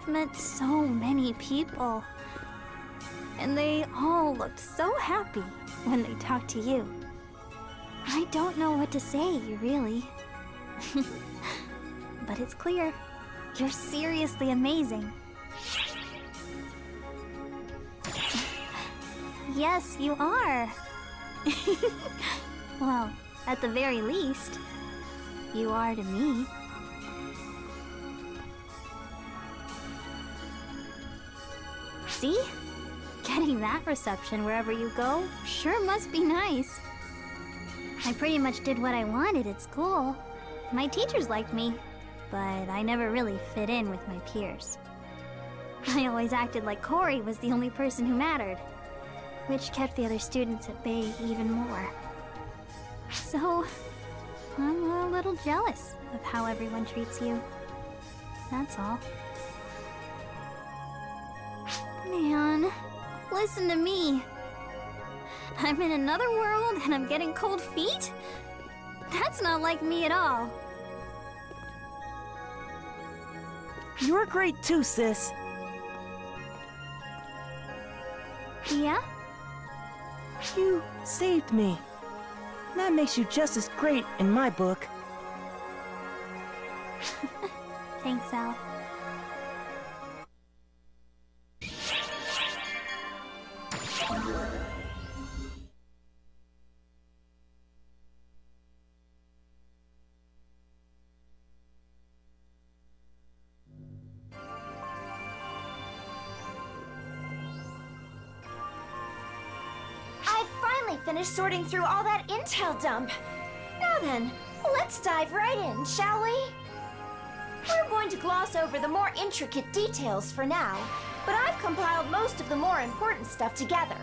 met so many people. And they all looked so happy when they talked to you. I don't know what to say, really. But it's clear, you're seriously amazing. Yes, you are. Well, at the very least, you are to me. See? Getting that reception wherever you go sure must be nice. I pretty much did what I wanted at school. My teachers liked me, but I never really fit in with my peers. I always acted like Corey was the only person who mattered, which kept the other students at bay even more. So, I'm a little jealous of how everyone treats you. That's all. Man, listen to me. I'm in another world and I'm getting cold feet? That's not like me at all. You're great too, sis. Yeah? You saved me. That makes you just as great in my book. Thanks, Al. Finished sorting through all that intel dump. Now then, let's dive right in, shall we? We're going to gloss over the more intricate details for now, but I've compiled most of the more important stuff together.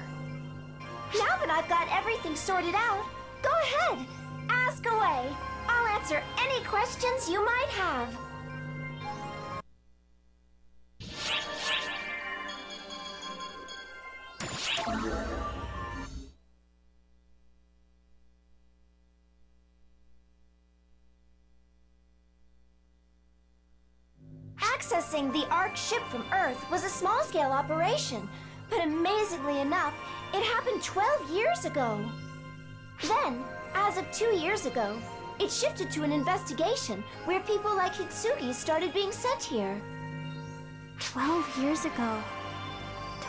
Now that I've got everything sorted out, go ahead, ask away. I'll answer any questions you might have. Accessing the Ark ship from Earth was a small-scale operation, but amazingly enough, it happened 12 years ago. Then, as of 2 years ago, it shifted to an investigation where people like Hitsugi started being sent here. 12 years ago.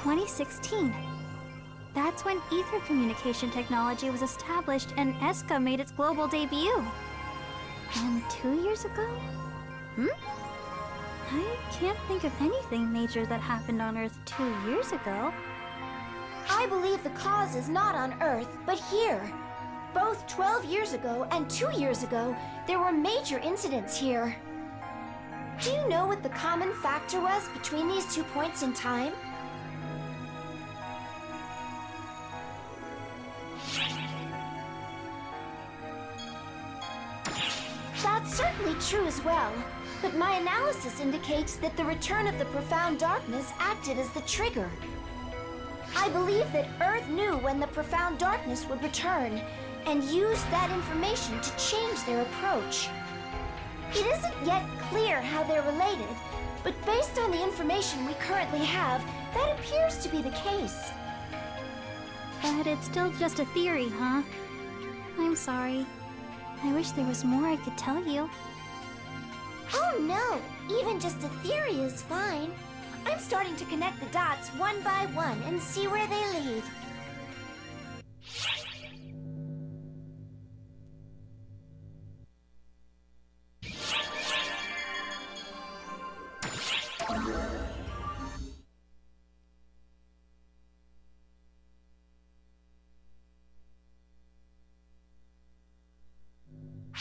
2016. That's when ether communication technology was established and ESCA made its global debut. And 2 years ago? I can't think of anything major that happened on Earth 2 years ago. I believe the cause is not on Earth, but here. Both 12 years ago and 2 years ago, there were major incidents here. Do you know what the common factor was between these 2 points in time? That's certainly true as well. But my analysis indicates that the return of the profound darkness acted as the trigger. I believe that Earth knew when the profound darkness would return, and used that information to change their approach. It isn't yet clear how they're related, but based on the information we currently have, that appears to be the case. But it's still just a theory, huh? I'm sorry. I wish there was more I could tell you. Oh no! Even just a theory is fine. I'm starting to connect the dots one by one and see where they lead.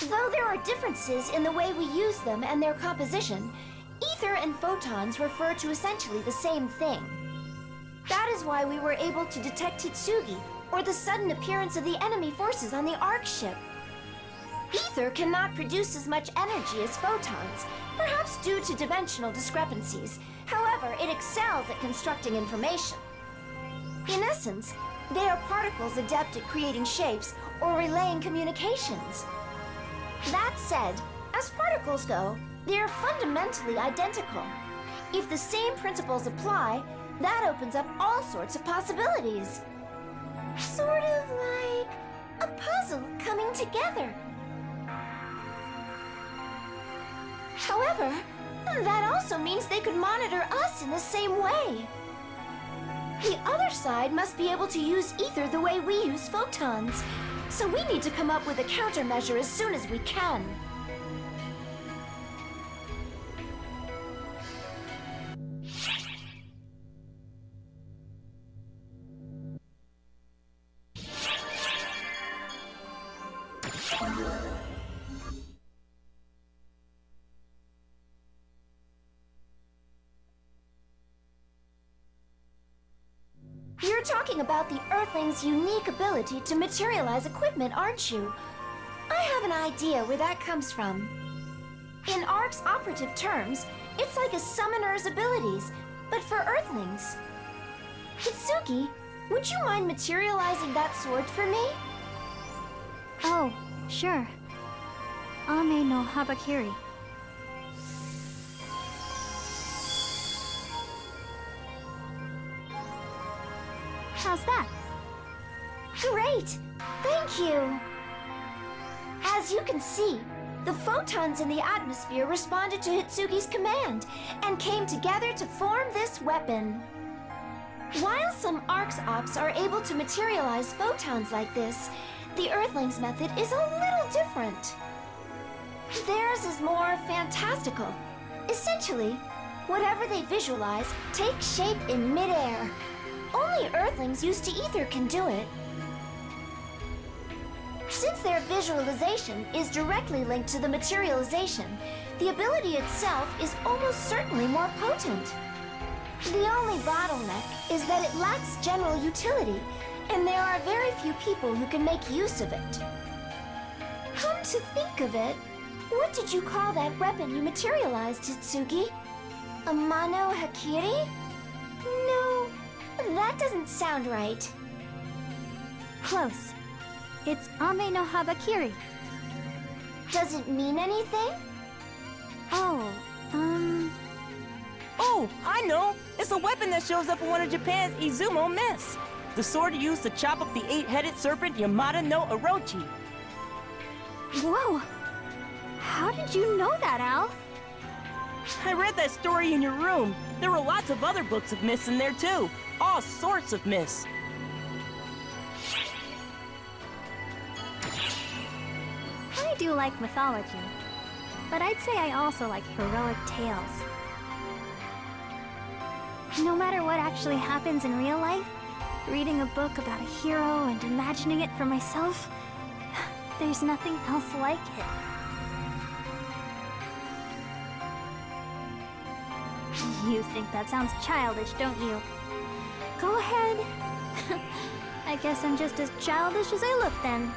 Though there are differences in the way we use them and their composition, ether and photons refer to essentially the same thing. That is why we were able to detect Hitsugi, or the sudden appearance of the enemy forces on the Ark ship. Ether cannot produce as much energy as photons, perhaps due to dimensional discrepancies. However, it excels at constructing information. In essence, they are particles adept at creating shapes or relaying communications. That said, as particles go, they are fundamentally identical. If the same principles apply, that opens up all sorts of possibilities. Sort of like a puzzle coming together. However, that also means they could monitor us in the same way. The other side must be able to use ether the way we use photons. So we need to come up with a countermeasure as soon as we can. You're talking about the Earthling's unique ability to materialize equipment, aren't you? I have an idea where that comes from. In ARC's operative terms, it's like a summoner's abilities, but for Earthlings. Hitsugi, would you mind materializing that sword for me? Oh, sure. Ame no Habakiri. How's that? Great! Thank you! As you can see, the photons in the atmosphere responded to Hitsugi's command and came together to form this weapon. While some ARC's ops are able to materialize photons like this, the Earthlings' method is a little different. Theirs is more fantastical. Essentially, whatever they visualize takes shape in midair. Only Earthlings used to ether can do it. Since their visualization is directly linked to the materialization, the ability itself is almost certainly more potent. The only bottleneck is that it lacks general utility, and there are very few people who can make use of it. Come to think of it, what did you call that weapon you materialized, Hitsugi? A Mano Hakiri? No, that doesn't sound right. Close. It's Ame no Habakiri. Does it mean anything? Oh, Oh, I know! It's a weapon that shows up in one of Japan's Izumo myths. The sword used to chop up the 8-headed serpent Yamada no Orochi. Whoa! How did you know that, Al? I read that story in your room. There were lots of other books of myths in there too. All sorts of myths. I do like mythology, but I'd say I also like heroic tales. No matter what actually happens in real life, reading a book about a hero and imagining it for myself, there's nothing else like it. You think that sounds childish, don't you? Go ahead. I guess I'm just as childish as I look then.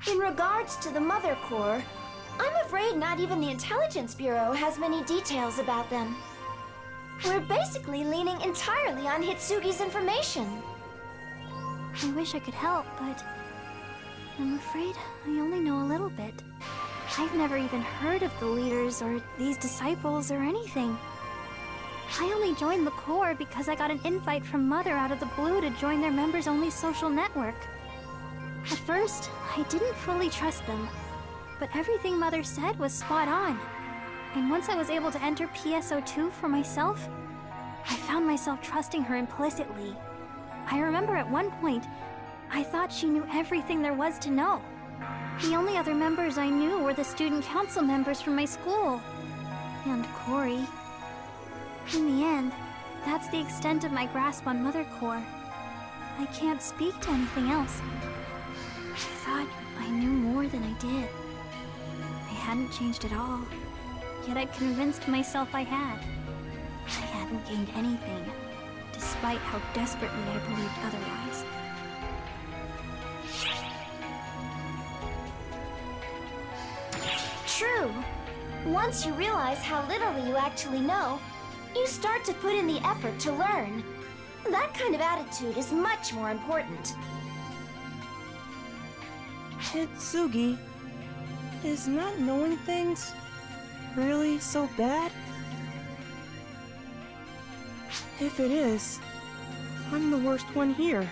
In regards to the Mother Core, I'm afraid not even the Intelligence Bureau has many details about them. We're basically leaning entirely on Hitsugi's information. I wish I could help, but I'm afraid I only know a little bit. I've never even heard of the leaders or these disciples or anything. I only joined the Corps because I got an invite from Mother out of the blue to join their members-only social network. At first, I didn't fully trust them, but everything Mother said was spot on. And once I was able to enter PSO2 for myself, I found myself trusting her implicitly. I remember at one point, I thought she knew everything there was to know. The only other members I knew were the student council members from my school. And Cory. In the end, that's the extent of my grasp on Mother Core. I can't speak to anything else. I thought I knew more than I did. I hadn't changed at all, yet I'd convinced myself I had. I hadn't gained anything, despite how desperately I believed otherwise. true. Once you realize how little you actually know, you start to put in the effort to learn. That kind of attitude is much more important. Hitsugi, is not knowing things really so bad? If it is, I'm the worst one here.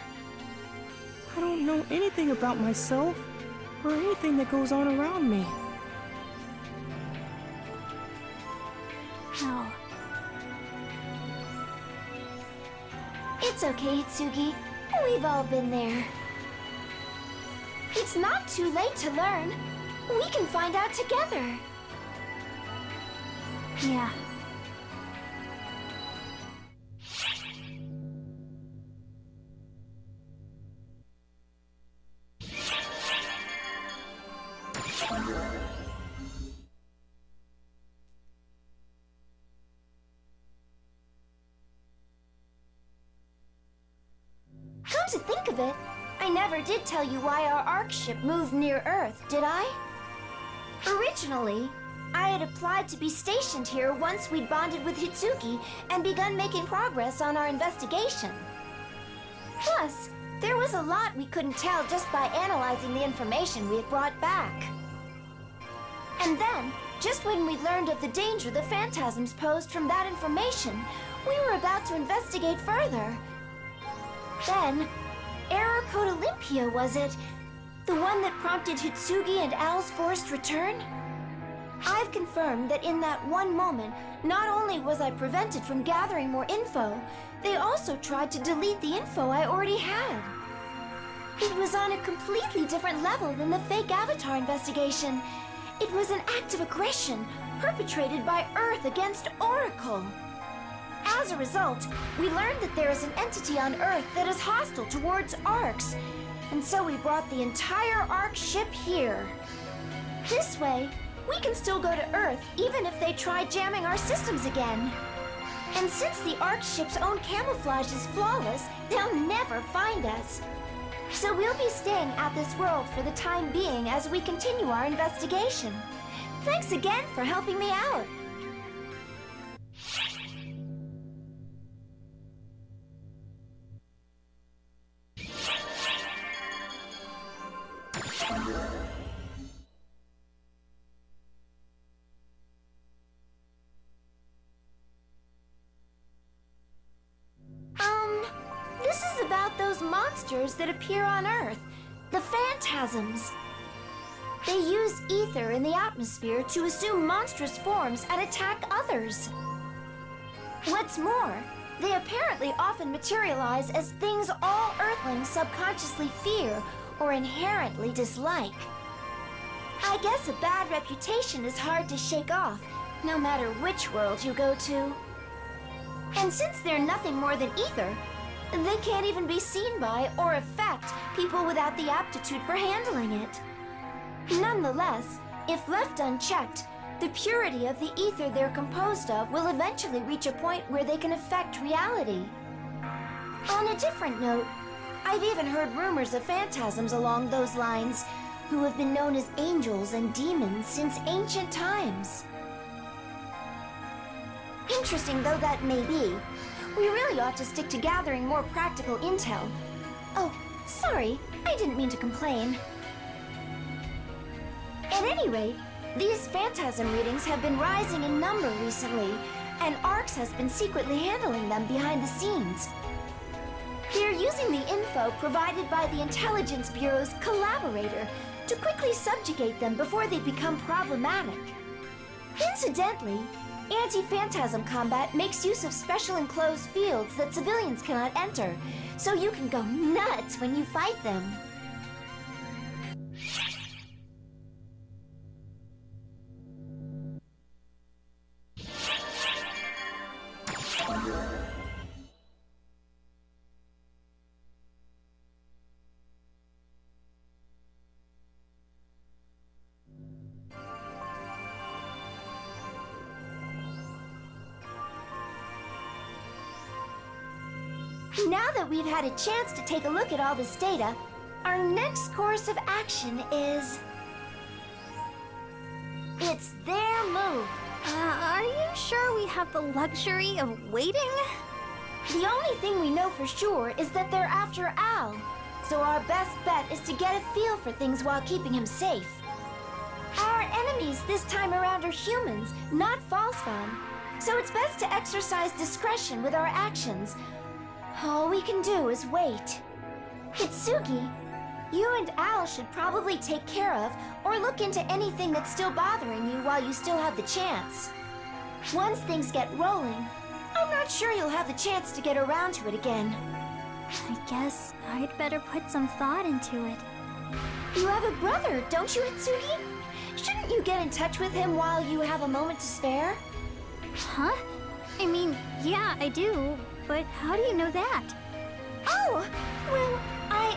I don't know anything about myself or anything that goes on around me. Oh. It's okay, Hitsugi. We've all been there. It's not too late to learn. We can find out together. Yeah. Come to think of it, I never did tell you why our ARC ship moved near Earth, did I? Originally, I had applied to be stationed here once we'd bonded with Hitsugi and begun making progress on our investigation. Plus, there was a lot we couldn't tell just by analyzing the information we had brought back. And then, just when we learned of the danger the phantasms posed from that information, we were about to investigate further. Then, Error Code Olympia, was it? The one that prompted Hitsugi and Al's forced return? I've confirmed that in that one moment, not only was I prevented from gathering more info, they also tried to delete the info I already had. It was on a completely different level than the fake Avatar investigation. It was an act of aggression perpetrated by Earth against Oracle. As a result, we learned that there is an entity on Earth that is hostile towards ARCs, and so we brought the entire ARC ship here. This way, we can still go to Earth even if they try jamming our systems again. And since the ARC ship's own camouflage is flawless, they'll never find us. So we'll be staying at this world for the time being as we continue our investigation. Thanks again for helping me out. This is about those monsters that appear on Earth, the Phantasms. They use ether in the atmosphere to assume monstrous forms and attack others. What's more, they apparently often materialize as things all Earthlings subconsciously fear or inherently dislike. I guess a bad reputation is hard to shake off, no matter which world you go to. And since they're nothing more than ether, they can't even be seen by or affect people without the aptitude for handling it. Nonetheless, if left unchecked, the purity of the ether they're composed of will eventually reach a point where they can affect reality. On a different note, I've even heard rumors of phantasms along those lines, who have been known as angels and demons since ancient times. Interesting though that may be, we really ought to stick to gathering more practical intel. Oh, sorry, I didn't mean to complain. At any rate, these phantasm readings have been rising in number recently, and ARCS has been secretly handling them behind the scenes. They're using the info provided by the Intelligence Bureau's Collaborator to quickly subjugate them before they become problematic. Incidentally, anti-phantasm combat makes use of special enclosed fields that civilians cannot enter, so you can go nuts when you fight them. Now that we've had a chance to take a look at all this data, our next course of action is... It It's their move. Are you sure we have the luxury of waiting? The only thing we know for sure is that they're after Al. So our best bet is to get a feel for things while keeping him safe. Our enemies this time around are humans, not Falsfan. So it's best to exercise discretion with our actions. All we can do is wait. Hitsugi, you and Al should probably take care of or look into anything that's still bothering you while you still have the chance. Once things get rolling, I'm not sure you'll have the chance to get around to it again. I guess I'd better put some thought into it. You have a brother, don't you, Hitsugi? Shouldn't you get in touch with him while you have a moment to spare? Huh? I mean, yeah, I do. But how do you know that? Oh, well, I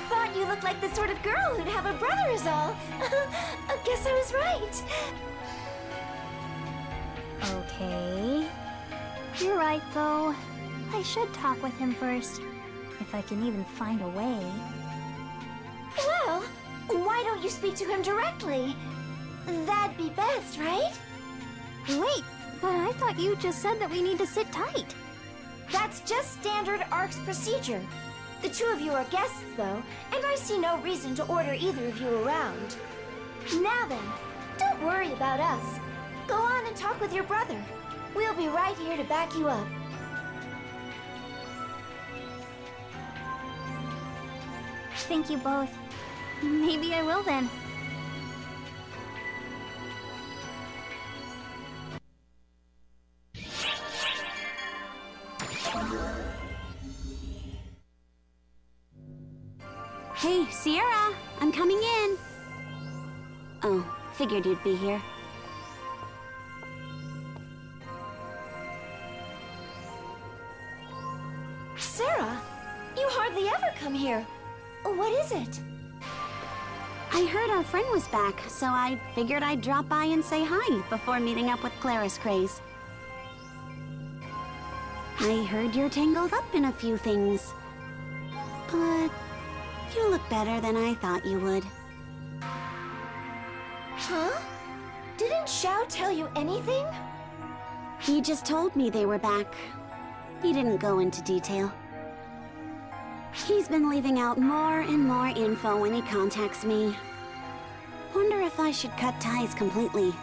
thought you looked like the sort of girl who'd have a brother is all. I guess I was right. Okay. You're right, though. I should talk with him first. If I can even find a way. Well, why don't you speak to him directly? That'd be best, right? Wait, but I thought you just said that we need to sit tight. That's just standard ARC's procedure. The two of you are guests, though, and I see no reason to order either of you around. Now then, don't worry about us. Go on and talk with your brother. We'll be right here to back you up. Thank you both. Maybe I will then. Hey, Xiera, I'm coming in. Oh, figured you'd be here. Sarah, you hardly ever come here. What is it? I heard our friend was back, so I figured I'd drop by and say hi before meeting up with Claris Craze. I heard you're tangled up in a few things, but you look better than I thought you would. Huh? Didn't Xiao tell you anything? He just told me they were back. He didn't go into detail. He's been leaving out more and more info when he contacts me. Wonder if I should cut ties completely.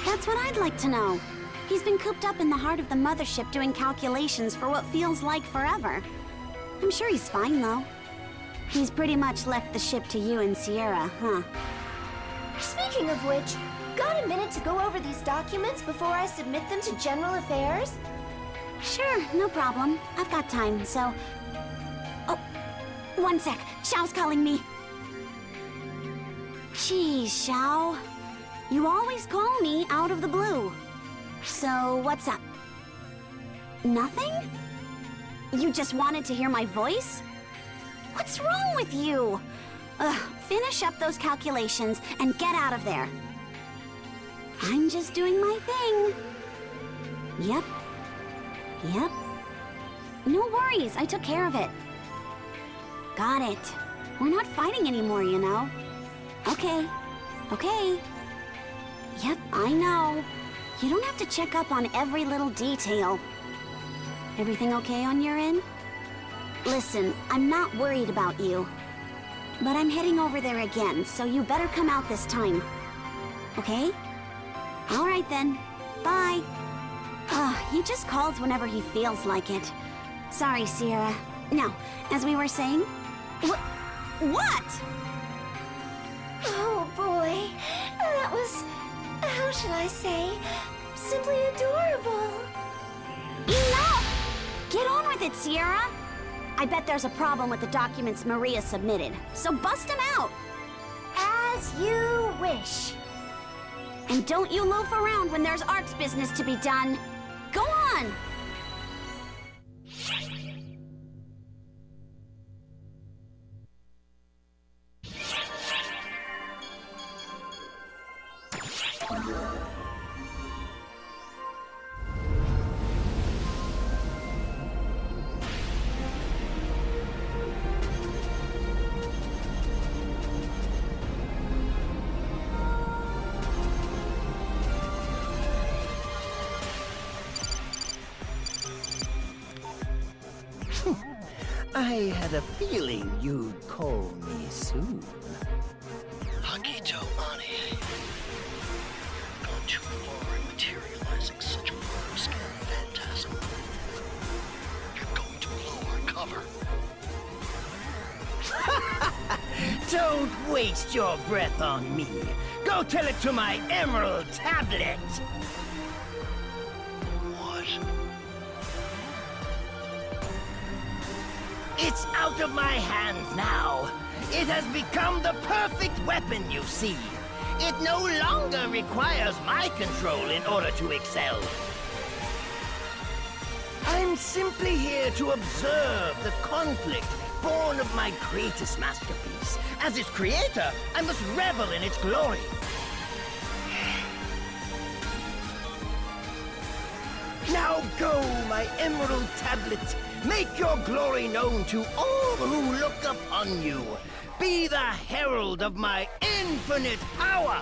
That's what I'd like to know. He's been cooped up in the heart of the mothership doing calculations for what feels like forever. I'm sure he's fine, though. He's pretty much left the ship to you and Xiera, huh? Speaking of which, got a minute to go over these documents before I submit them to General Affairs? Sure, no problem. I've got time, so... Oh, one sec. Xiao's calling me. Geez, Xiao. You always call me out of the blue. So, what's up? Nothing? You just wanted to hear my voice? What's wrong with you? Ugh, finish up those calculations and get out of there. I'm just doing my thing. Yep. Yep. No worries, I took care of it. Got it. We're not fighting anymore, you know. Okay. Okay. Yep, I know. You don't have to check up on every little detail. Everything okay on your end? Listen, I'm not worried about you. But I'm heading over there again, so you better come out this time. Okay? All right then. Bye. He just calls whenever he feels like it. Sorry, Xiera. Now, as we were saying... What? Oh boy, that was, how should I say, simply adorable. Enough! Get on with it, Xiera. I bet there's a problem with the documents Maria submitted, so bust them out. As you wish. And don't you loaf around when there's Arc's business to be done. Go on! I had a feeling you'd call me soon. Hagito Ane. Gone too far in materializing such a full-scale phantasm. You're going to blow our cover. Don't waste your breath on me. Go tell it to my emerald tablet. What? It's out of my hands now. It has become the perfect weapon, you see. It no longer requires my control in order to excel. I'm simply here to observe the conflict born of my greatest masterpiece. As its creator, I must revel in its glory. Now go, my emerald tablet. Make your glory known to all who look upon you. Be the herald of my infinite power.